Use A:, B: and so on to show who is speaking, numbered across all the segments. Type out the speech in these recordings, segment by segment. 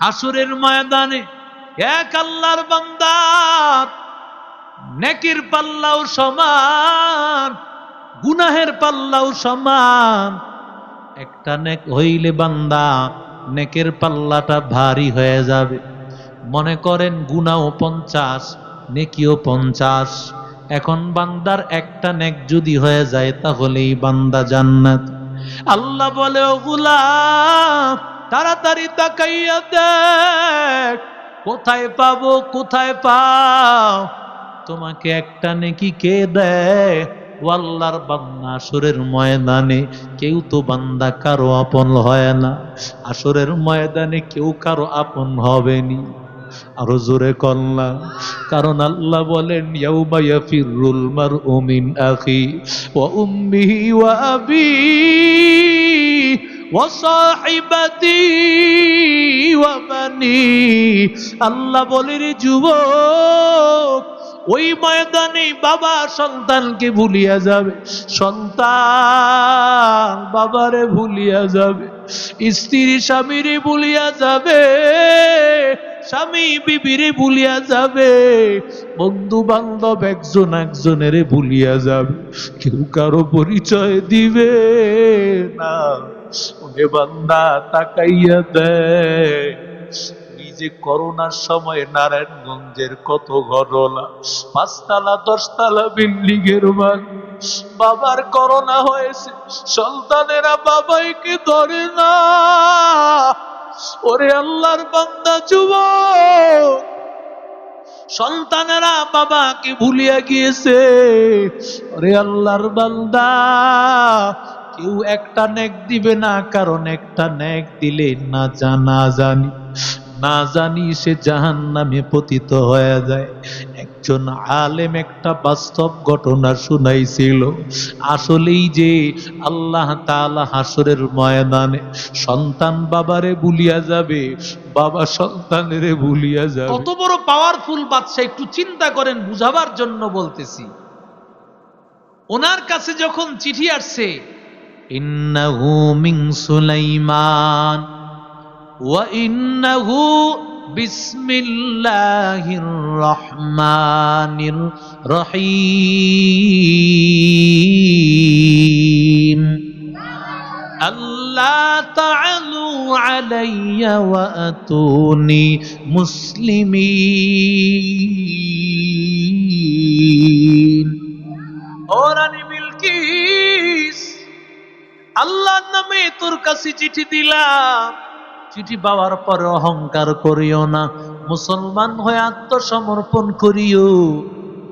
A: হাসরের ময়দানে এক আল্লাহর বান্দা নেকির পাল্লাও সমান, গুনাহের পাল্লাও সমান। একটা নেক হইলে বান্দা নেকের পাল্লাটা ভারী হয়ে যাবে। মনে করেন গুনাহও 50, নেকিও 50। এখন বান্দার একটা নেক যদি হয়ে যায় তাহলেই বান্দা জান্নাত। আল্লাহ বলে, ও গোলাম তাড়াতাড়ি তাকাইয়া দেখ, কোথায় পাবো, কোথায় পাও? তোমাকে একটা নেকি কে দেয়? ও আল্লাহর বান্দা, আসরের ময়দানে কেউ তো বান্দা কারো আপন হয় না। আসরের ময়দানে কেউ কারো আপন হবেনি। আরো জোরে কল্লা, কারণ আল্লাহ বলেন, ইয়াউমা ইয়াফিরুল মারউ মিন আখি ওয়া উম্মিহি ওয়া আবিহি ওয়া সাহিবাতি ওয়া বানি। আল্লাহ বলে, রে যুবক, ওই ময়দানে বাবা সন্তানকে ভুলিয়া যাবে, সন্তান বাবারে ভুলিয়া যাবে, স্ত্রী স্বামীরে ভুলিয়া যাবে, স্বামী বিবিরে ভুলিয়া যাবে, বন্ধু বান্ধব একজন একজনের ভুলিয়া যাবে, কেউ কারো পরিচয় দিবে না। ওরে বান্দা তাকাইয়া দেয়, যে করোনার সময় নারায়ণগঞ্জের কত ঘটনা, 5 তলা 10 তলা বিল্ডিং এর বাবার করোনা হয়েছে, সন্তানেরা বাবাইকে ধরে না। ওরে আল্লাহর বান্দা যুবক, সন্তানেরা বাবাকে ভুলিয়া গিয়েছে। ওরে আল্লাহর বান্দা, কেউ একটা নেক দিবে না, কারণ একটা নেক দিলে না জানি সে জাহান্নামে পতিত হয়ে যায়। একজন আলেম একটা বাস্তব ঘটনা শুনাইছিল। আসলেই যে আল্লাহ তাআলা হাসরের ময়দানে সন্তান বাবারে ভুলিয়া যাবে, বাবা সন্তানেরে ভুলিয়া যাবে। কত বড় পাওয়ারফুল বাদশা, একটু চিন্তা করেন, বুঝাবার জন্য বলতেছি। ওনার কাছে যখন চিঠি আসছে, ইন্নাহু মিন সুলাইমান ওয়া ইন্নাহু বিসমিল্লাহির রহমানির রহিম, আল্লাহ তাআলু আলাইয়া ওয়া আতুনি মুসলিমিন। ও রানী বিলকিস, আল্লাহর নামে তোর কাছে চিঠি দিলাম। চিঠি পাওয়ার পরে অহংকার করিও না, মুসলমান হয়ে আত্মসমর্পণ করিও।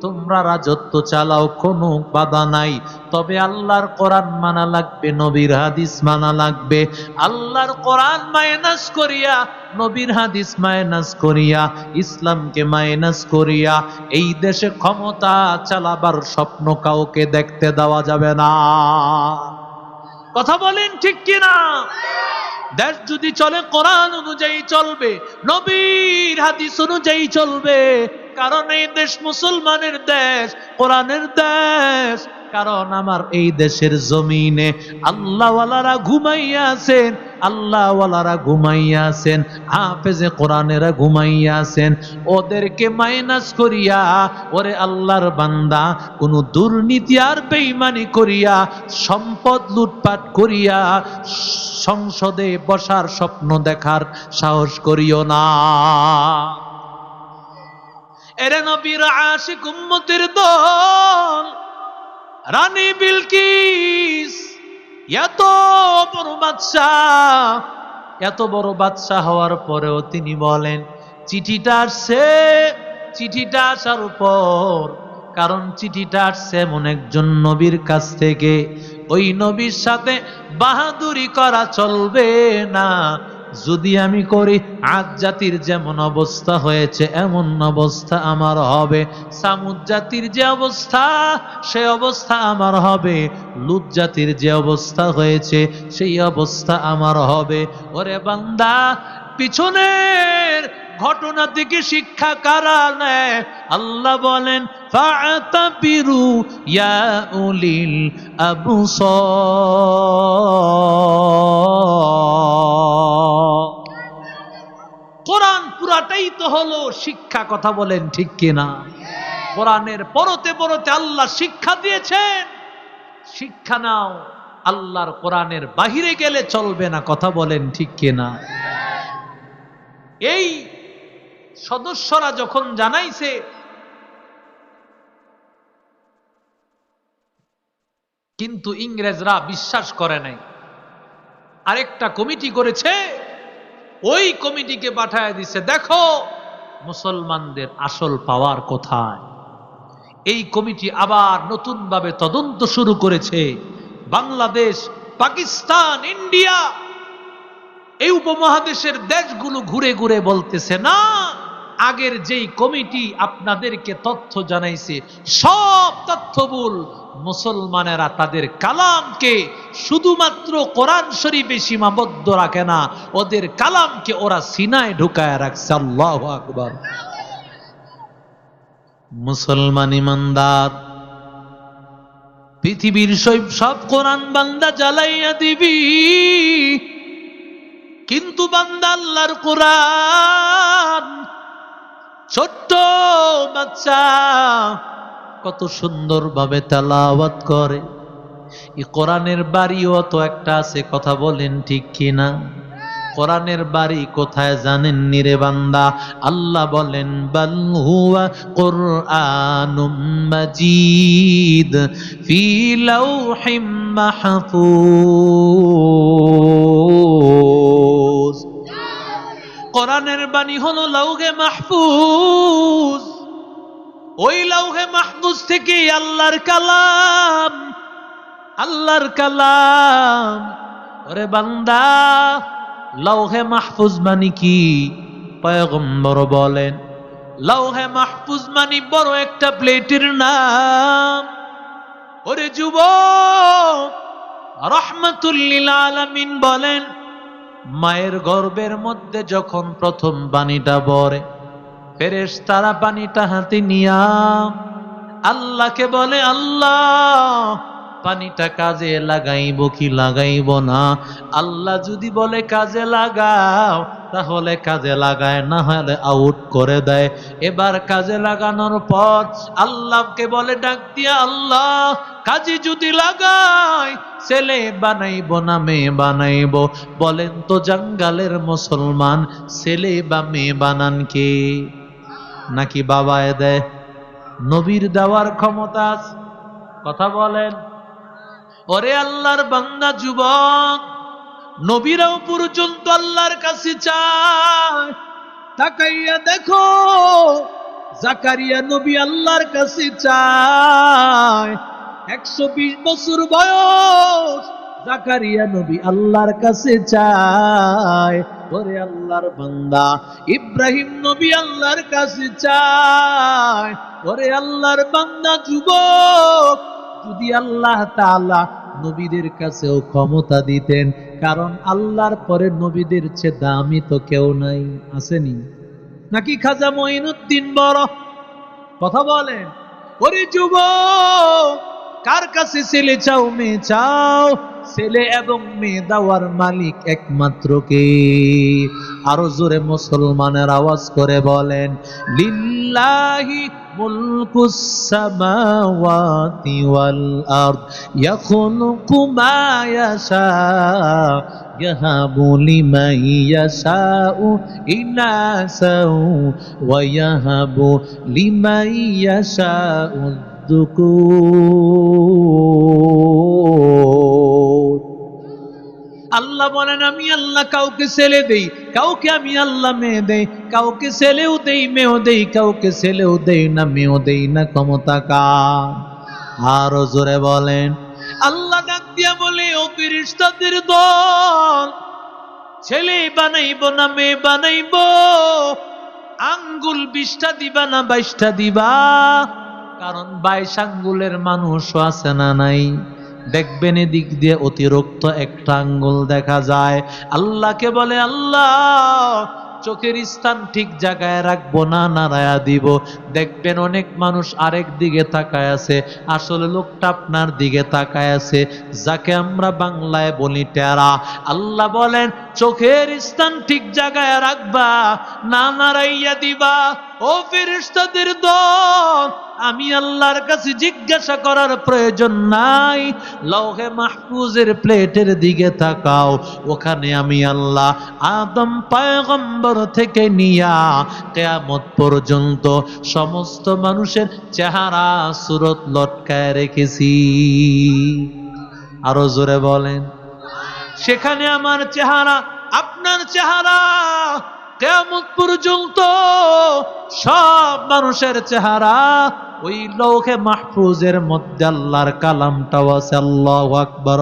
A: তোমরা রাজত্ব চালাও, কোনো বাধা নাই, তবে আল্লাহর কোরআন মানা লাগবে, নবীর হাদিস মানা লাগবে। আল্লাহর কোরআন মাইনাস করিয়া, নবীর হাদিস মাইনাস করিয়া, ইসলামকে মাইনাস করিয়া এই দেশে ক্ষমতা চালাবার স্বপ্ন কাউকে দেখতে দেওয়া যাবে না। কথা বলেন ঠিক কিনা? দেশ যদি চলে কোরআন অনুযায়ী চলবে, নবীর হাদিস অনুযায়ী চলবে। কারণ এই দেশ মুসলমানের দেশ, কোরআনের দেশ। কারণ আমার এই দেশের জমিনে আল্লাহওয়ালারা ঘুমাইয়া আছেন, আল্লাহওয়ালারা ঘুমাইয়া আছেন, হাফেজে কোরআনেরা ঘুমাইয়া আছেন। ওদেরকে মাইনাস করিয়া, ওরে আল্লাহর বান্দা, কোনো দুর্নীতি আর বেঈমানি করিয়া, সম্পদ লুটপাট করিয়া সংসদে বসার স্বপ্ন দেখার সাহস করিও না। এরে নবীর আশিক উম্মতের দল, রানী বিলকিস এত বড় বাদশা হওয়ার পরেও তিনি বলেন, চিঠিটা আসছে, চিঠিটা আসার পর, কারণ চিঠিটা আসছে এমন একজন নবীর কাছ থেকে, ওই নবীর সাথে বাহাদুরি করা চলবে না। যদি আমি করি, আদ জাতির যেমন অবস্থা হয়েছে এমন অবস্থা আমার হবে, সামুদ জাতির যে অবস্থা সে অবস্থা আমার হবে, লুত জাতির যে অবস্থা হয়েছে সেই অবস্থা আমার হবে। ওরে বান্দা, পিছনের ঘটনা থেকে শিক্ষা কারা নেয়? আল্লাহ বলেন, ফাআতাবিরু ইয়া উলিল আবসার। কোরআন পুরাটাই তো হলো শিক্ষা, কথা বলেন ঠিক কিনা? কোরআনের পড়তে পড়তে আল্লাহ শিক্ষা দিয়েছেন, শিক্ষা নাও। আল্লাহর কোরআনের বাহিরে গেলে চলবে না, কথা বলেন ঠিক কিনা? এই সদস্যরা যখন জানাইছে, কিন্তু ইংরেজরা বিশ্বাস করে নাই। আরেকটা কমিটি করেছে, ওই কমিটিকে পাঠায় দিছে, দেখো মুসলমানদের আসল পাওয়ার কোথায়। এই কমিটি আবার নতুন ভাবে তদন্ত শুরু করেছে। বাংলাদেশ, পাকিস্তান, ইন্ডিয়া, এই উপমহাদেশের দেশগুলো ঘুরে ঘুরে বলতেছে, না, আগের যেই কমিটি আপনাদেরকে তথ্য জানাইছে সব তথ্য ভুল। মুসলমানেরা তাদের কালামকে শুধুমাত্র কোরআন শরীফে সীমাবদ্ধ রাখে না, ওদের কালামকে ওরা সিনায় ঢুকায় রাখছে। আল্লাহু আকবার। মুসলমান ইমানদার পৃথিবীর সব কোরআন বান্দা জ্বালাইয়া দিবি, কিন্তু বান্দা আল্লাহর কোরআন, ছোট্ট বাচ্চা কত সুন্দর ভাবে তেলাওয়াত করে। এই কোরআনের বাড়িও তো একটা আছে, কথা বলেন ঠিক কিনা? কোরআনের বাড়ি কোথায় জানেন নি রে বান্দা? আল্লাহ বলেন, বাল হুয়া কুরআনুম মাজিদ ফি লাউহিম মাহফুজ। কোরআনের বাণী হলো লাউহে মাহফুজ। ওই লাউহে মাহফুজ থেকে আল্লাহর কালাম, আল্লাহর কালাম। ওরে বান্দা, লাউহে মাহফুজ মানে কি? পয়গম্বর বলেন, লাউহে মাহফুজ মানে বড় একটা প্লেটের নাম। ওরে যুবক, রাহমাতুল লিল আলামিন বলেন, মায়ের গর্ভের মধ্যে যখন প্রথম পানিটা পড়ে, ফেরেশতারা পানিটা হাতে নিয়া আল্লাহকে বলে, আল্লাহ পানিটা কাজে লাগাইব কি লাগাইব না? আল্লাহ যদি বলে কাজে লাগাও, তাহলে কাজে লাগায়, না হলে আউট করে দেয়। এবার কাজে লাগানোর পর আল্লাহকে বলে ডাক দিয়া, আল্লাহ কাজে যদি লাগাই, ছেলে বানাইব না মেয়ে বানাইব? বলেন তো জঙ্গলের মুসলমান, ছেলে বা মেয়ে বানান কে? নাকি বাবায় দেয়? নবীর দেওয়ার ক্ষমতা আছে, কথা বলেন। ওরে আল্লাহর বান্দা যুবক, নবীরাও পর্যন্ত আল্লাহর কাছে চায়। তাকাইয়া দেখো, জাকারিয়া নবী আল্লাহর কাছে চায়। 120 বছর বয়স, জাকারিয়া নবী আল্লাহর কাছে চায়। ওরে আল্লাহর বান্দা, ইব্রাহিম নবী আল্লাহর কাছে চায়। ওরে আল্লাহর বান্দা যুবক, যদি আল্লাহ তাআলা নবীদের কাছেও ক্ষমতা দিতেন, কারণ আল্লাহর পরে নবীদের চেয়ে দামি তো কেউ নাই, আসেনি? নাকি খাজা মঈনুদ্দিন বড়? কথা বলেন। ওরে যুবক, কার কাছে ছেলে চাও মেয়ে চাও? ছেলে এবং মেয়ে দেওয়ার মালিক একমাত্র কে? আরো জোরে মুসলমানের আওয়াজ করে বলেন, লিল্লাহি মুলকুস সামাওয়াতি ওয়াল আরদ ইয়াখলুকু মা ইয়াশা ইয়াহাবু লিমান ইয়াশাউ ইনাসাও ওয়া ইয়াহাবু লিমান ইয়াশাউ যুকুর। আল্লাহ বলেন, আমি আল্লাহ কাউকে ছেলে দেই, কাউকে আমি আল্লাহ মেয়ে দেই, কাউকে ছেলেও দেই মেয়েও দেই, কাউকে ছেলেও দেই না মেয়েও দেই না। ক্ষমতা কার? আরো জোরে বলেন। আল্লাহ ডাক দিয়া বলে, ও ফেরেশতাদের দল, ছেলে বানাইব না মেয়ে বানাইব? আঙ্গুল 20টা দিবা না 22টা দিবা? কারণ 22 আঙ্গুলের মানুষও আছে না নাই? দেখবেন এদিক দিয়ে অতিরিক্ত একটা আঙ্গুল দেখা যায়। আল্লাহকে বলে, আল্লাহ চোখের স্থান ঠিক জায়গায় রাখবো না, নাড়ায়া দিব। দেখবেন অনেক মানুষ আরেক দিকে তাকায় আছে, আসলে লোকটা আপনার দিকে তাকায় আছে, যাকে আমরা বাংলায় বলি টেরা। আল্লাহ বলেন চোখের স্থান ঠিক জায়গায় রাখবা, না নাড়াইয়া দিবা। ও ফেরেশতাদের দল, আমি আল্লাহর কাছে জিজ্ঞাসা করার প্রয়োজন নাই। লৌহে মাহফুজের প্লেটের দিকে তাকাও, ওখানে আমি আল্লাহ আদম পয়গম্বর থেকে নিয়া কিয়ামত পর্যন্ত সমস্ত মানুষের চেহারা সুরত লটকায় রেখেছি। আরো জোরে বলেন, সেখানে আমার চেহারা, আপনার চেহারা, কিয়ামত পর্যন্ত সব মানুষের চেহারা ওই লৌহে মাহফুজের মধ্যে আল্লাহর কালামটাও আছে। আল্লাহু আকবার।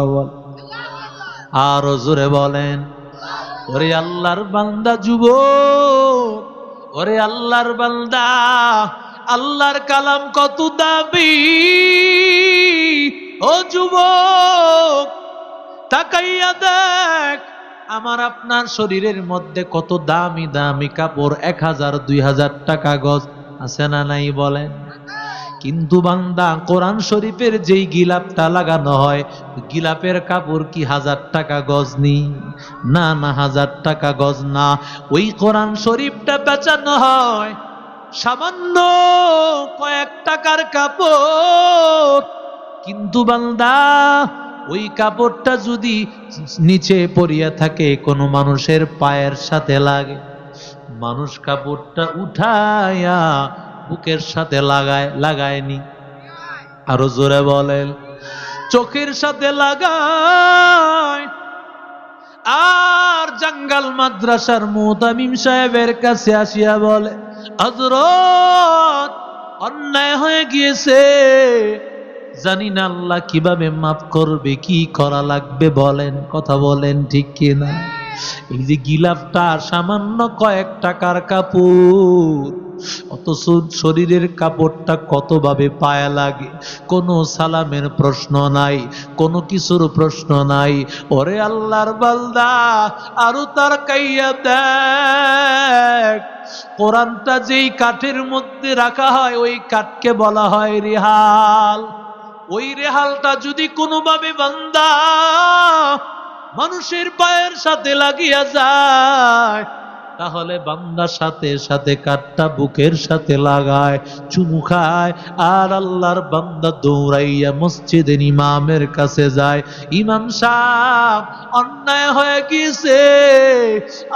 A: আর জোরে বলেন, ওরে আল্লাহর বান্দা যুবক, ওরে আল্লাহর বান্দা, আল্লাহর কালাম কত দামি। ও যুবক, তাকাইয়া দেখ, আমার আপনার শরীরের মধ্যে কত দামি দামি কাপড়, 1000 2000 টাকা গজ আছে না নাই বলেন? কিন্তু বান্দা, কোরআন শরীফের যেই গিলাপটা লাগানো হয়, গিলাপের কাপড় কি 1000 টাকা গজ নি? না না, 1000 টাকা গজ না। ওই কোরআন শরীফটা বেচানো হয় সামান্য কয়েক টাকার কাপড়। কিন্তু বান্দা, ওই কাপড়টা যদি নিচে পড়িয়া থাকে, কোনো মানুষের পায়ের সাথে লাগে, মানুষ কাপড়টা উঠায়া বুকের সাথে লাগায়নি। আরো জোরে বলেন, চোখের সাথে লাগায়। আর জাঙ্গাল মাদ্রাসার মুতামিম সাহেবের কাছে আসিয়া বলে, হযরত, অন্যায় হয়ে গিয়েছে, জানি না আল্লাহ কিভাবে মাফ করবে, কি করা লাগবে বলেন, কথা বলেন ঠিক কিনা? এই যে গিলাফটা সামান্য কয়েক টাকার কাপড়, অথচ শরীরের কাপড়টা কতভাবে পায়ে লাগে, কোনো সালামের প্রশ্ন নাই, কোনো কিছুর প্রশ্ন নাই। ওরে আল্লাহর বান্দা, আরো তার কাইয়া দেখ, কোরআনটা যেই কাঠের মধ্যে রাখা হয়, ওই কাঠকে বলা হয় রেহাল। ওই রেহালটা যদি কোনোভাবে বান্দা মানুষের পায়ের সাথে লাগিয়া যায়, তাহলে বান্দা সাথে সাথে কাঠটা বুকের সাথে লাগায়, চুমু খায়। আর আল্লাহর বান্দা দৌড়াইয়া মসজিদের ইমামের কাছে যায়, ইমাম সাহেব, অন্যায় হয়ে গিয়েছে,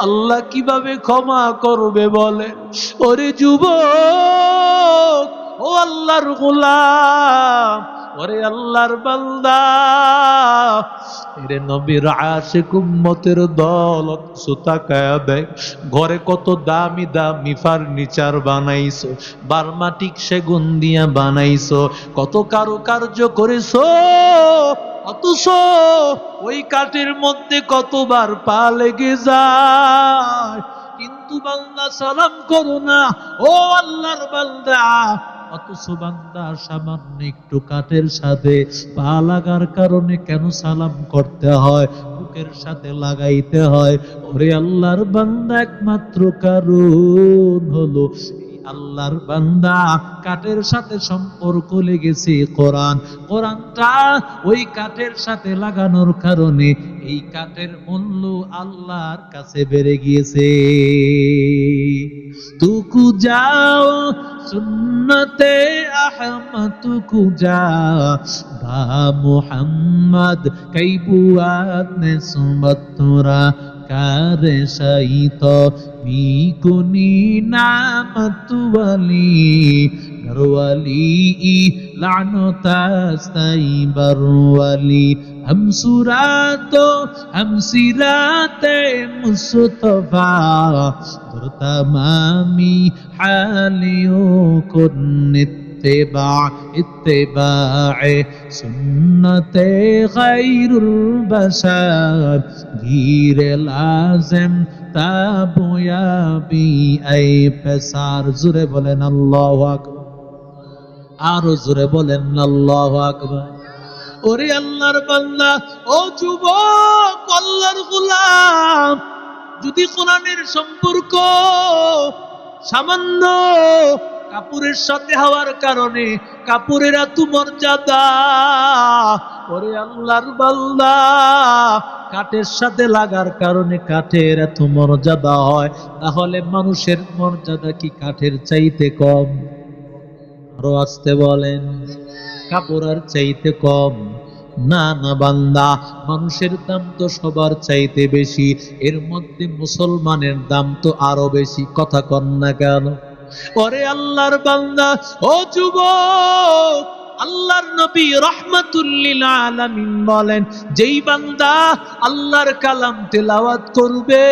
A: আল্লাহ কিভাবে ক্ষমা করবে বলে? ওরে যুবক, ও আল্লাহর গোলাম, ওরে আল্লাহর বান্দা, এরে নবীর আশিক উম্মতের দল, তাকায়া দেখ, ঘরে কত দামি দামি ফার্নিচার বানাইছো, বার্মাটিক সেগুন দিয়া বানাইছো, কত কারুকার্য করেছো, অথচ ওই কাঠের মধ্যে কতবার পা লেগে যায়। কিন্তু বান্দা সালাম করো না, ও আল্লাহর বান্দা। অথচ বান্দা সামান্য একটু কাঠের সাথে পা লাগার কারণে কেন সালাম করতে হয়, বুকের সাথে লাগাইতে হয়? ওরে আল্লাহর বান্দা, একমাত্র কারণ হলো আল্লাহর বান্দা কাঠের সাথে সম্পর্ক লেগেছে কোরআন। কোরআনটা ওই কাঠের সাথে লাগানোর কারণে এই কাঠের মূল্য আল্লাহর কাছে বেড়ে গিয়েছে। তুকু যাও সুন্নতে আহমদ, তুকু যা বা মুহাম্মদ কই বুয়াত নে সুমতুরা কারে সাইত বিকুনি নামত ওয়ালি ঘরওয়ালি লানতাস্তাই বরওয়ালি हम सुरातो हम सिराते मुस्तफा तमामी हालियों को इत्तिबाए सुन्नते खैरुल बशर गीरे लाजिम ताबुयाबी ऐ पेसार। जुरे बोलेन अल्लाहु আকবার, आरो जुरे बोलेन अल्लाहु আকবার। ওরে আল্লাহর বান্দা, ও যুবক, আল্লাহর গোলাম, যদি কোরআনের সম্পর্ক সামান্য কাপড়ের সাথে হওয়ার কারণে কাপড়ের এত মর্যাদা, ওরে আল্লাহর বান্দা, কাঠের সাথে লাগার কারণে কাঠের এত মর্যাদা হয়, তাহলে মানুষের মর্যাদা কি কাঠের চাইতে কম? আরো আসতে বলেন, কাপড়ের চাইতে কম? না না বান্দা, মানুষের দাম তো সবার চাইতে বেশি, এর মধ্যে মুসলমানের দাম তো আরো বেশি। কথা কন না কেন? ওরে আল্লাহর বান্দা, ও যুবক, আল্লাহর নবী রাহমাতুল লিল আলামিন বলেন, যেই বান্দা আল্লাহর কালাম তেলাওয়াত করবে,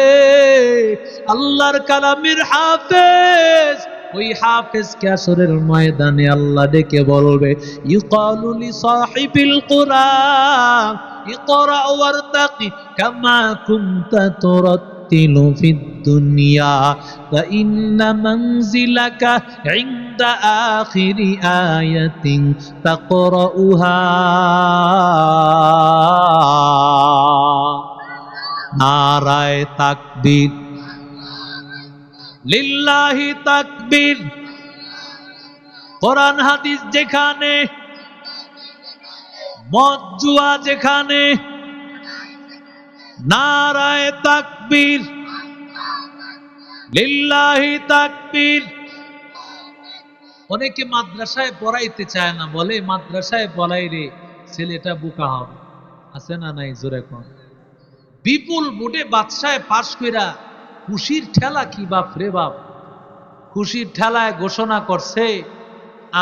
A: আল্লাহর কালামের হাফেজ, ওই হাফেজকে আসরের ময়দানে আল্লাহ ডেকে বলবে, ইউকালু লি সাহিবিল কুরআন ইকরা ওয়ারতাকি কামা কুনতা তুরাত্তিলু ফিদ দুনিয়া ফা ইন্না মানজিলাকা ইনদা আখিরি আয়াতিন তাকরাউহা। নারায়ে তাকবীর, লিল্লাহি তাকবীর। কোরআন হাদিস যেখানে, মদ জুয়া যেখানে, নারায়ে তাকবীর, লিল্লাহি তাকবীর। অনেকে মাদ্রাসায় পড়াইতে চায় না, বলে মাদ্রাসায় পড়াইলে ছেলেটা বোকা হবে। আছে না নাই? জোরে কোন। বিপুল বোর্ডে বাদশায় পাশ কইরা খুশির ঠেলা কি বাপ রে বাপ! খুশির ঠেলায় ঘোষণা করছে,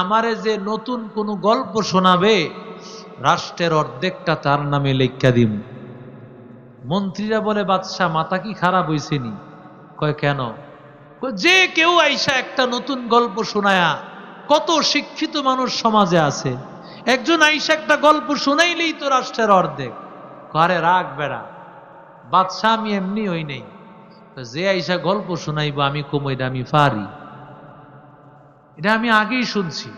A: আমারে যে নতুন কোন গল্প শোনাবে রাষ্ট্রের অর্ধেকটা তার নামে লেখা দিম। মন্ত্রীরা বলে, বাদশাহ মাথা কি খারাপ হইছে নি? কয় কেন? যে কেউ আইসা একটা নতুন গল্প শোনায়া, কত শিক্ষিত মানুষ সমাজে আছে, একজন আইসা একটা গল্প শোনাইলেই তো রাষ্ট্রের অর্ধেক। আরে রাগ বেড়া, বাদশাহ আমি এমনি হই নেই, যে আইসা গল্প শোনাইব আমি কম, এটা আমি পারি, এটা আমি আগেই শুনছি,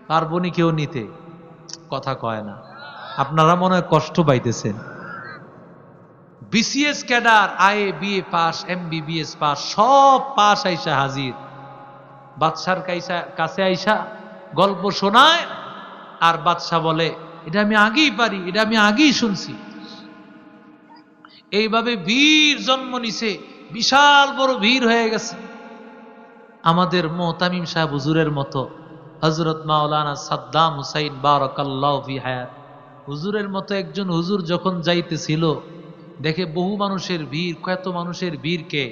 A: পারবনি কেউ নিতে। কথা কয় না। আপনারা মনে হয় কষ্ট পাইতেছেন। BCS cadre, IA BA pass, MBBS pass, সব পাস আইসা হাজির, বাদশার কাছে আইসা গল্প শোনায়, আর বাদশাহ বলে এটা আমি আগেই পারি, এটা আমি আগেই শুনছি। এইভাবে ভিড় জন্ম নিছে, বিশাল বড় ভিড় হয়ে গেছে। আমাদের মুহতামিম সাহেব হুজুরের মতো, হযরত মাওলানা সাদ্দাম হুসাইন বারাকাল্লাহু ফি হায়াত, হুজুরের মতো একজন হুজুর যখন যাইতেছিল, দেখে বহু মানুষের ভিড়। কত মানুষের ভিড়? কে?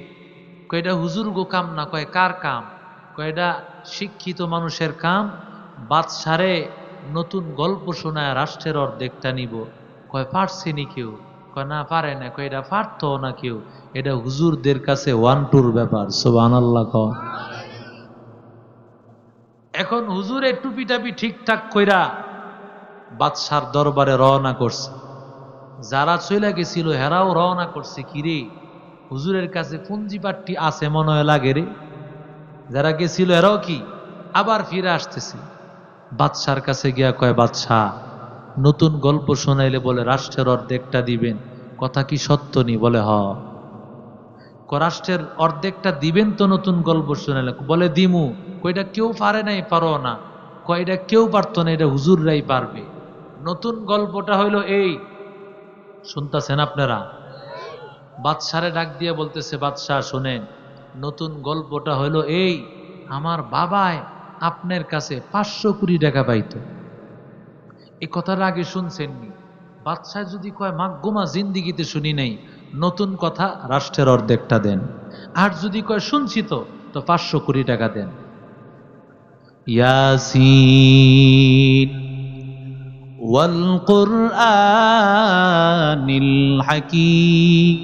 A: কয়টা হুজুর গো কাম না। কয় কার কাম? কয়টা শিক্ষিত মানুষের কাম। বাদশারে নতুন গল্প শোনায় রাষ্ট্রের অর্ধেকটা নিব। কয় পারছেনি কেউ? কয় না, পারে না। কয় এটা পারতো না কেউ, এটা হুজুরদের কাছে ওয়ান টুর ব্যাপার। সুবহানাল্লাহ কও। এখন হুজুরের টুপি টাপি ঠিকঠাক কইরা বাদশার দরবারে রওনা করছে। যারা চলে গেছিল হেরাও রওনা করছে। কিরে, হুজুরের কাছে পুঞ্জিপাট্টি আছে মনে হয় লাগে রে। যারা গেছিল এরাও কি আবার ফিরে আসতেছে। বাদশার কাছে গিয়া কয়, বাদশাহ নতুন গল্প শোনাইলে বলে রাষ্ট্রের অর্ধেকটা দিবেন, কথা কি সত্য নি? বলে হ। রাষ্ট্রের অর্ধেকটা দিবেন তো নতুন গল্প শোনাইলে? বলে দিমু। কয়টা কেউ পারে নাই? পারো না। কয়টা কেউ পারতো না, এটা হুজুররাই পারবে। নতুন গল্পটা হইলো এই, শুনতেছেন আপনারা? বাদশারে ডাক দিয়ে বলতেছে, বাদশাহ শোনেন, নতুন গল্পটা হইলো এই, আমার বাবায় আপনার কাছে 500 কোটি টাকা পাইতো। এই কথাটা আগে শুনছেননি? বাদশাহ যদি কয় মাগগুমা জিন্দিগিতে শুনি নাই, নতুন কথা, রাষ্ট্রের অর্ধেকটা দেন। আর যদি কয় শুনছি তো 500 কোটি টাকা দেন। ইয়াসিন ওয়াল কুরআনিল হাকীম।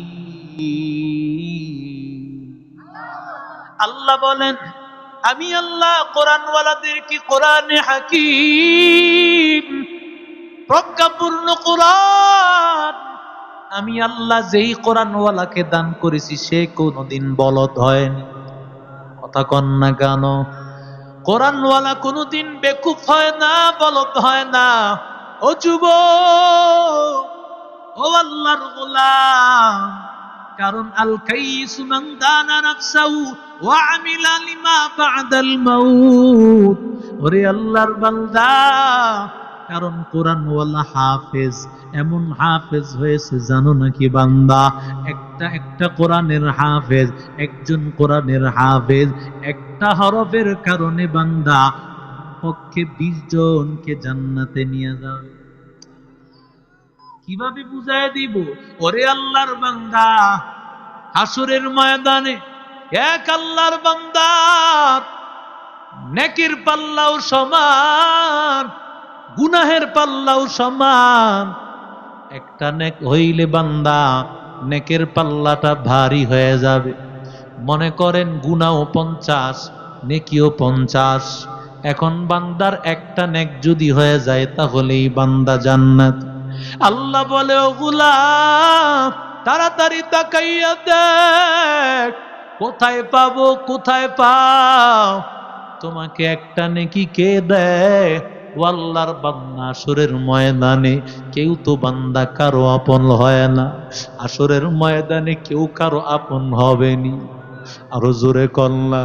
A: আল্লাহ বলেন, আমি আল্লাহ কোরআনওয়ালাদেরকে কোরআনে হাকীম, প্রজ্ঞাপূর্ণ কোরআন, আমি আল্লাহ যেই কোরআনওয়ালাকে দান করেছি সে কোনোদিন বলদ হয়নি। কথা কন না কেন? কোরআনওয়ালা কোনোদিন বেকুফ হয় না, বলদ হয় না। ও যুবক, ও আল্লাহর গোলাম, কারণ আল কাইয়িসু মান দানা নাফসাহু ওয়া আমিলা লিমা বা'দাল মাউত। ওরে আল্লাহর বান্দা, কারণ কোরআন ওয়ালা হাফেজ এমন হাফেজ হয়েছে জানো নাকি বান্দা? একটা কোরআনের হাফেজ, একজন কোরআনের হাফেজ একটা হরফের কারণে বান্দা পক্ষে 20 জনকে জান্নাতে নিয়ে যাবে। কিভাবে বুঝায় দিব? ওরে আল্লাহর বান্দা, হাসরের ময়দানে এক আল্লাহর বান্দা নেকির পাল্লাও সমান, গুনাহের পাল্লাও সমান। একটা নেক হইলে বান্দা নেকের পাল্লাটা ভারী হয়ে যাবে। মনে করেন গুনাহও 50, নেকিও 50। এখন বান্দার একটা নেক যদি হয়ে যায় তাহলেই বান্দা জান্নাত। আল্লাহ বলে, ও গোলাম তাড়াতাড়ি তাকাইয়া দেখ কোথায় পাবো, কোথায় পাও। তোমাকে একটা নেকি কে দেয়? ও আল্লাহর বান্দা, আসরের ময়দানে কেউ তো বান্দা কারো আপন হয় না। আসরের ময়দানে কেউ কারো আপন হবেনি। আরো জোরে কল্লা।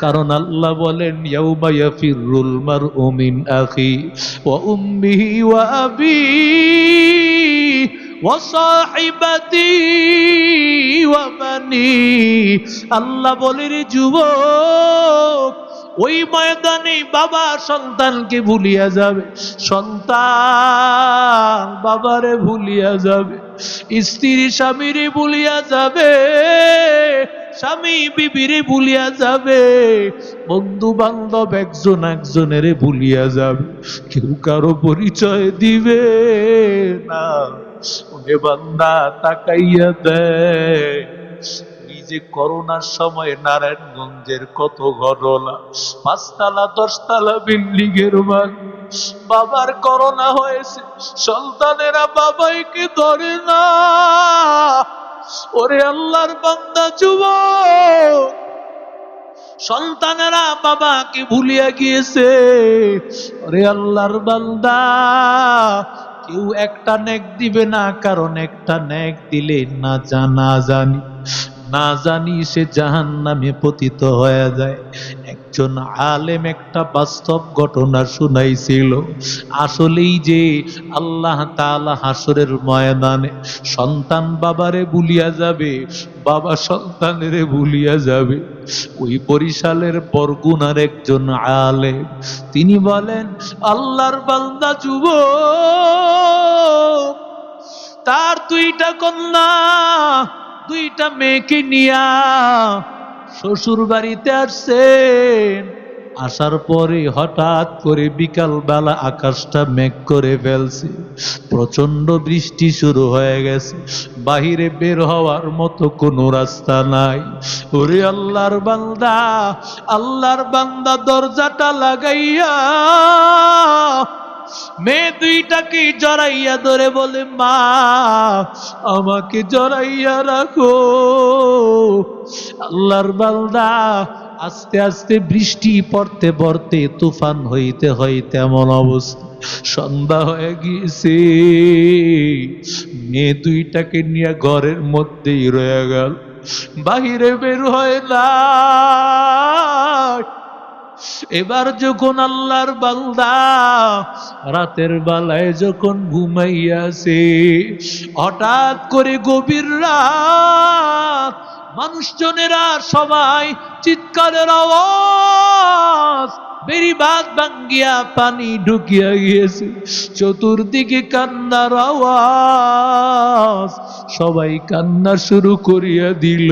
A: কারণ আল্লাহ বলেন, ইয়াউমা ইয়াফিরুল মারউ মিন আখি ওয়া উম্মিহি ওয়া আবিহি ওয়া সাহিবাতি ওয়া বানি। আল্লাহ বলে, রে যুবক, ওই ময়দানে বাবা সন্তানকে ভুলিয়া যাবে, সন্তান বাবারে ভুলিয়া যাবে, স্ত্রী স্বামীরে ভুলিয়া যাবে, স্বামী বিবিরে ভুলিয়া যাবে, বন্ধু বান্ধব একজন একজনের ভুলিয়া যাবে, কেউ কারো পরিচয় দিবে না। ওরে বান্দা তাকাইয়া দেয়, যে করোনার সময় নারায়ণগঞ্জের কত ঘটনা, 5 তলা 10 তলা বিল্ডিং এর বাবার করোনা হয়েছে, সন্তানেরা বাবাইকে ধরে না। ওরে আল্লাহর বান্দা যুবক, সন্তানেরা বাবাকে ভুলিয়া গিয়েছে। ওরে আল্লাহর বান্দা, কেউ একটা নেক দিবে না, কারণ একটা নেক দিলে না জানি সে জাহান্নামে পতিত হয়ে যায়। একজন আলেম একটা বাস্তব ঘটনা শুনাইছিল। আসলেই যে আল্লাহ তাআলা হাসরের ময়দানে সন্তান বাবারে ভুলিয়া যাবে, বাবা সন্তানেরে ভুলিয়া যাবে। ওই বরিশালের বরগুনার একজন আলেম, তিনি বলেন, আল্লাহর বান্দা যুবক, তার 2টা কন্যা 2টা মেয়েকে নিয়া শ্বশুর বাড়িতে আসছেন। আসার পরে হঠাৎ করে বিকাল বেলা আকাশটা মেঘ করে ফেলছে, প্রচন্ড বৃষ্টি শুরু হয়ে গেছে, বাহিরে বের হওয়ার মতো কোনো রাস্তা নাই। ওরে আল্লাহর বান্দা দরজাটা লাগাইয়া মেয়ে 2টাকে জড়াইয়া ধরে বলে, মা আমাকে জড়াইয়া রাখো। আল্লাহর বান্দা, আস্তে আস্তে বৃষ্টি পড়তে পড়তে তুফান হইতে হইতে এমন অবস্থা, সন্ধ্যা হয়ে গিয়েছে। মেয়ে 2টাকে নিয়ে ঘরের মধ্যেই রয়ে গেল, বাহিরে বের হয় না। এবার যখন আল্লাহর বান্দা রাতের বেলায় যখন ঘুমাইয়াছে, হঠাৎ করে গভীর রাত, মানুষজনেরা সবাই চিৎকারের আওয়াজ, বেড়িবাঁধ ভাঙ্গিয়া পানি ঢুকিয়া গিয়েছে, চতুর্দিকে কান্নার আওয়াজ, সবাই কান্না শুরু করিয়া দিল।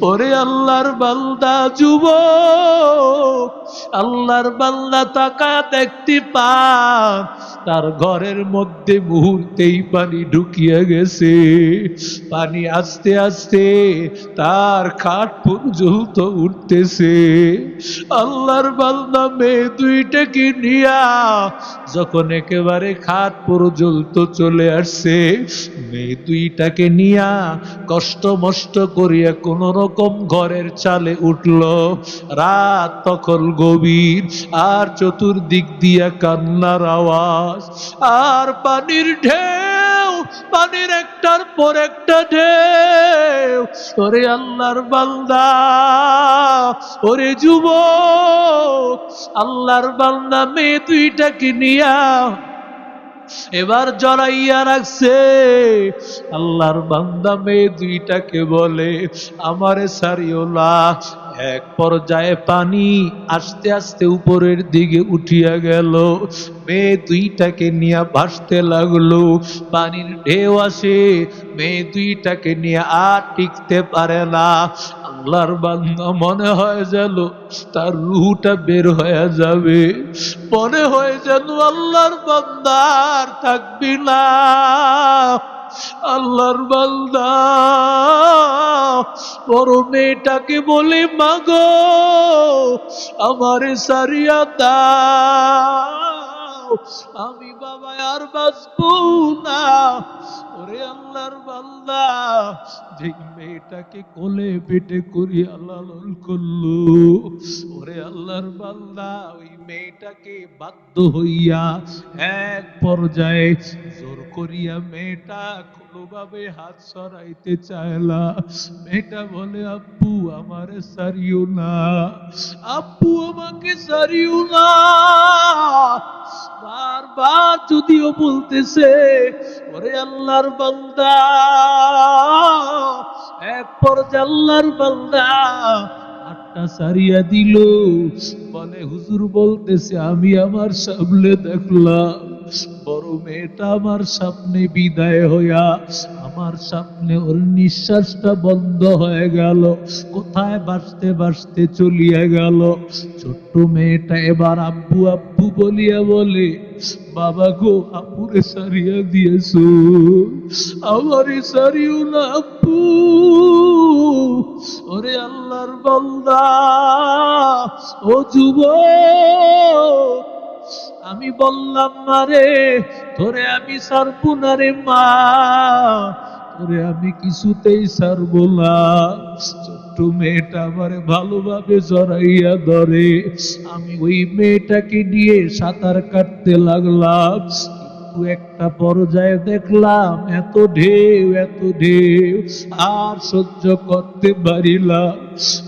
A: ওরে আল্লাহর বান্দা যুবক, আল্লাহর বান্দা তাকায়া দেখতে পান তার ঘরের মধ্যে মুহূর্তেই পানি ঢুকিয়া গেছে। পানি আস্তে আস্তে তার খাট পর্যন্ত উঠতেছে। আল্লাহর বান্দা মেয়ে 2টাকে নিয়া যখন একেবারে খাট পর্যন্ত চলে আসছে, মেয়ে 2টাকে নিয়া কষ্ট মষ্ট করিয়া কোন রকম ঘরের চালে উঠল। রাত তখন গভীর, আর চতুর্দিক দিয়া কান্নার আওয়াজ, আর পানির ঢেউ পানির একটার পর একটা ঢেউ। ওরে আল্লাহর বান্দা, ওরে যুবক, আল্লাহর বান্দা মেয়ে দুইটাকে নিয়া এবার জড়াইয়া রাখছে। আল্লাহর বান্দা মেয়ে দুইটাকে বলে, আমারে সারিও না। এক পর্যায়ে পানি আস্তে আস্তে উপরের দিকে উঠিয়া গেল, মেয়ে দুইটাকে নিয়ে ভাসতে লাগলো। পানির ঢেউ আসে, মেয়ে দুইটাকে নিয়ে আর টিকতে পারে না। আল্লাহর বান্দা মনে হয় যেন তার রুহটা বের হয়ে যাবে, মনে হয় যেন আল্লাহর বান্দা আর থাকবি না। আল্লাহর বান্দা বড় মেয়েটাকে বলে, মাগো আমারে সারিয়া দাও, আমি বাবা আর বাঁচবো না। ওরে আল্লাহর বান্দা যে মেয়েটাকে কোলে পেটে করিয়া লালন করলো, ওরে আল্লাহর বান্দা ওই মেয়েটাকে বাধ্য হইয়া এক পর্যায়ে জোর করিয়া মেয়েটা কোনোভাবে হাত সরাইতে চাইলা। মেয়েটা বলে, আব্বু আমারে সারিও না, আব্বু আমাকে সারিও না। বারবার যদিও বলতেছে, ওরে আল্লাহর বান্দা এক পর্যায়ে আল্লাহর বান্দা হাতটা সারিয়া দিল। বলে, হুজুর বলতেছে, আমি আমার সামনে দেখলাম বড় মেয়েটা আমার সামনে বিদায় হইয়া আমার সামনে ওর নিঃশ্বাসটা বন্ধ হয়ে গেল, কোথায় বাঁচতে বাঁচতে চলিয়া গেল। ছোট্ট মেয়েটা এবার আব্বু আব্বু বলিয়া বলে, বাবা গো আপুরে সারিয়া দিয়েছো, আমারে সারিও না আব্বু। ওরে আল্লাহর বান্দা, ও যুবক, আমি বললাম মারে তোরে আমি ছাড়বো না রে মা, তোরে আমি কিছুতেই ছাড়বো না। ছোট্ট মেয়েটা আমারে ভালোভাবে জড়াইয়া ধরে, আমি ওই মেয়েটাকে নিয়ে সাঁতার কাটতে লাগলাম। কিন্তু একটা পর্যায়ে দেখলাম এত ঢেউ এত ঢেউ আর সহ্য করতে পারিলাম,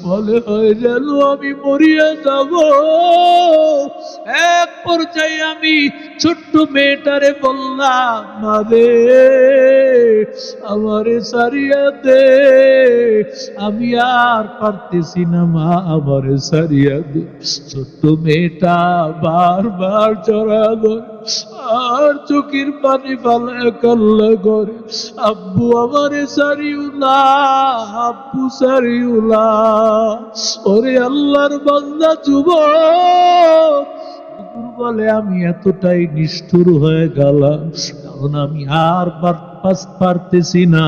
A: বলে হয় যেন আমি মরিয়া যাব। এক পর্যায়ে আমি ছোট্ট মেয়েটারে বললাম, মারে আমারে সারিয়া দে, আমি আর পারতেছি না মা, আমারে সারিয়া দে। ছোট্ট মেয়েটা বারবার জড়া ধরে আর চোখের পানি ফালায় কান্না করে, আব্বু আমারে সারিও না, আব্বু সারিও না। ওরে আল্লাহর বান্দা যুবক, বলে আমি এতটাই নিষ্ঠুর হয়ে গেলাম, কারণ আমি আর পারতেছি না,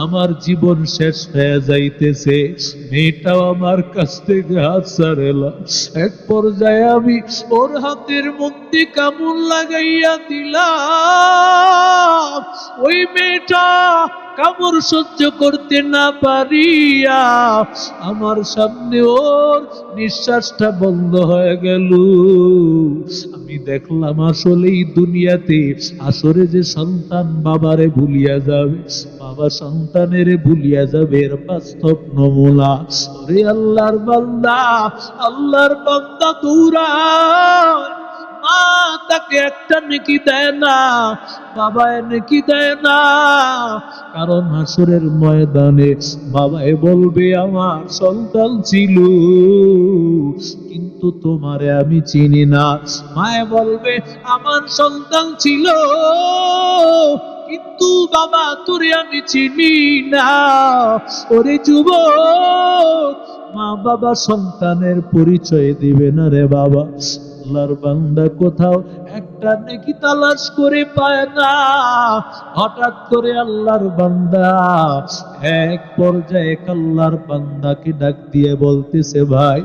A: আমার জীবন শেষ হয়ে যাইতেছে। মেয়েটাও আমার কাছ থেকে হাত ছাড়েলা। এক পর্যায়ে আমি ওর হাতের মধ্যে কামড় লাগাইয়া দিলাম। ওই মেয়েটা কামড় সহ্য করতে না পারিয়া আমার সামনে ওর নিঃশ্বাসটা বন্ধ হয়ে গেল। আমি দেখলাম আসলেই দুনিয়াতে আসরে যে সন্তান বাবারে ভুলিয়া যাবে, বাবা সন্তানেরে ভুলিয়া যাবে, এর বাস্তব নমুনা। ওরে আল্লাহর বান্দা, আল্লাহর বান্দা দৌড়ায়, মা তাকে একটা নেকি দেয় না, বাবায় নেকি দেয় না, কারণ হাসরের ময়দানে বাবায় বলবে আমার সন্তান ছিল কিন্তু তোমারে আমি চিনি না, মায়ে বলবে আমার সন্তান ছিল কিন্তু বাবা তোরে আমি চিনি না। ওরে যুবক, মা বাবা সন্তানের পরিচয় দিবে না রে বাবা। আল্লাহর বান্দা কোথাও একটা নেকি তালাশ করে পায় না। হঠাৎ করে আল্লাহর বান্দা এক পর্যায়ে আল্লাহর বান্দাকে ডাক দিয়ে বলতেছে, ভাই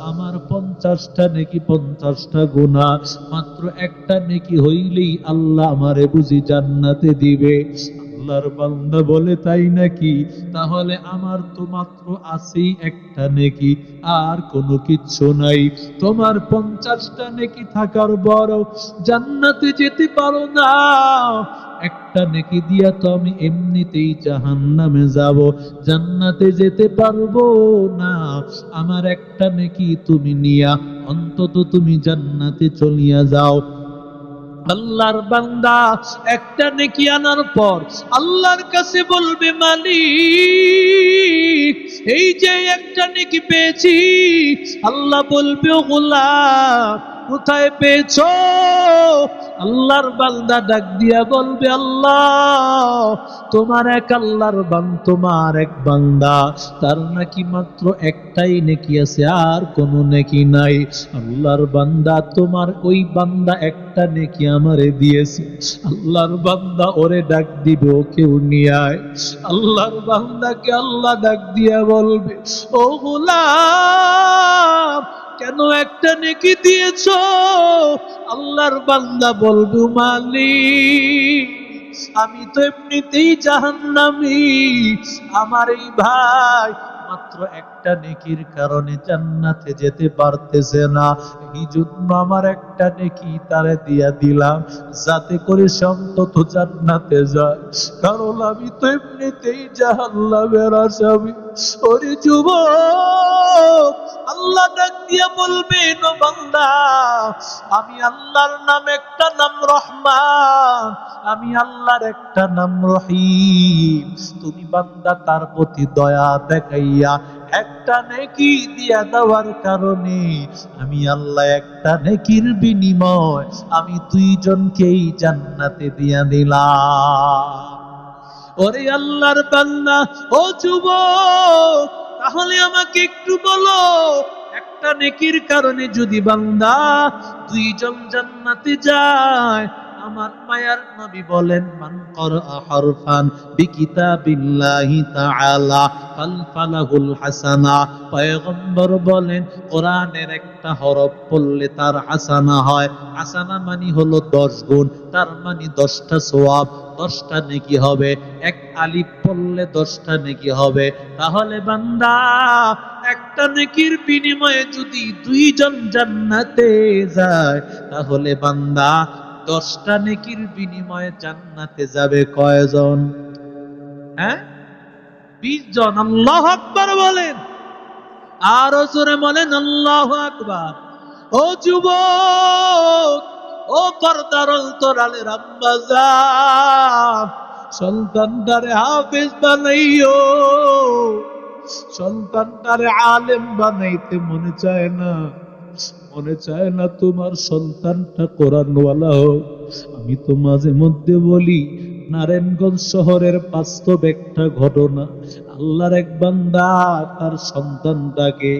A: আমার 50টা নেকি 50টা গুনাহ, মাত্র একটা নেকি হইলেই আল্লাহ আমারে বুঝি জান্নাতে দিবে। আল্লাহর বান্দা বলে, তাই নাকি? তাহলে আমার তো মাত্র আছেই একটা নেকি, আর কোনো কিচ্ছু নাই। তোমার 50টা নেকি থাকার বড় জান্নাতে যেতে পারো না, একটা একটা নেকি দিয়া তো আমি এমনিতেই জাহান্নামে যাব, জান্নাতে যেতে পারবো না। আমার একটা নেকি তুমি নিয়া অন্তত তুমি জান্নাতে চলিয়া যাও। আল্লাহর বান্দা একটা নেকি আনার পর আল্লাহর কাছে বলবে, মালিক এই যে একটা নেকি পেয়েছি। আল্লাহ বলবে, ও গোলাম কোথায় পেয়েছো? আল্লাহর বান্দা ডাক দিয়া বলবে, আল্লাহ তোমার এক তোমার এক বান্দা, তার নাকি মাত্র একটাই নেকি আছে, আর কোনো নেকি নাই। আল্লাহর বান্দা তোমার ওই বান্দা একটা নেকি আমারে দিয়েছে। আল্লাহর বান্দা ওরে ডাক দিবে, ওকেও নিয়ে আয়। আল্লাহর বান্দাকে আল্লাহ ডাক দিয়া বলবে, ও গোলাম কেন একটা নেকি দিয়েছো? আল্লাহর বান্দা বলবে, মালিক আমি তো এমনিতেই জাহান্নামী, আমার এই ভাই মাত্র একটা নেকির কারণে জান্নাতে যেতে পারতেছে না, এই জন্য আমার একটা নেকি তারে দিয়া দিলাম, যাতে করে সে অন্তত জান্নাতে যায়, কারণ আমি তো এমনিতেই জাহান্নামের আসামি। ওরে যুবক, আল্লাহ ডাক দিয়া বলবেন, ও বান্দা আমি আল্লাহর নাম একটা নাম রহমান, আমি আল্লাহর একটা নাম রহিম। তুমি বান্দা তার প্রতি দয়া দেখাইয়া একটা নেকি দিয়া দেওয়ার কারণে আমি আল্লাহ একটা নেকির বিনিময় আমি দুইজনকেই জান্নাতে দিয়া দিলাম। ওরে আল্লাহর বান্দা, ও যুবক, তাহলে আমাকে একটু বলো, একটা নেকির কারণে যদি বান্দা দুইজন জান্নাতে যায়, আমার মায়ার নবী বলেন, মান ক্বারা হারফান বিকিতাবিল্লাহি তাআলা ফালফালাহুল হাসানা। পয়গম্বর বলেন, কোরআনের একটা হরফ পড়লে তার হাসানা হয়। হাসানা মানে হলো 10 গুণ, তার মানে 10টা সওয়াব, 10টা নেকি হবে। এক আলিফ পড়লে 10টা নেকি হবে। তাহলে বান্দা একটা নেকির বিনিময়ে যদি দুইজন জান্নাতে যায়, তাহলে বান্দা 10টা নেকির বিনিময়ে জান্নাতে যাবে কয়জন? হ্যাঁ, 20 জন। আল্লাহু আকবার বলেন, আরো জোরে বলেন আল্লাহু আকবার। ও যুবক, ও পর্দার অন্তরালের আম্মা জান, সন্তানটারে হাফেজ বানাইও, সন্তানটারে আলেম বানাইতে মনে চায় না, মনে চায় না তোমার সন্তানটা কোরআনওয়ালা হোক। আমি তো মাঝে মধ্যে বলি, নারায়ণগঞ্জ শহরের বাস্তব একটা ঘটনা। আল্লাহর এক বান্দা তার সন্তানটাকে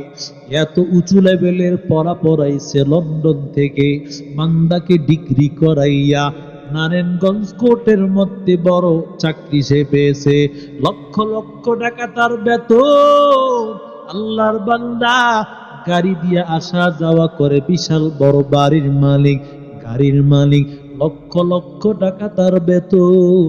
A: এত উঁচু লেভেলের পড়া পড়াইছে, লন্ডন থেকে বান্দাকে ডিগ্রি করাইয়া নারায়ণগঞ্জ কোর্টের মধ্যে বড় চাকরি সে পেয়েছে, লক্ষ লক্ষ টাকা তার বেতন। আল্লাহর বান্দা গাড়ি দিয়ে আসা যাওয়া করে, বিশাল বড় বাড়ির মালিক, গাড়ির মালিক, লক্ষ লক্ষ টাকা তার বেতন।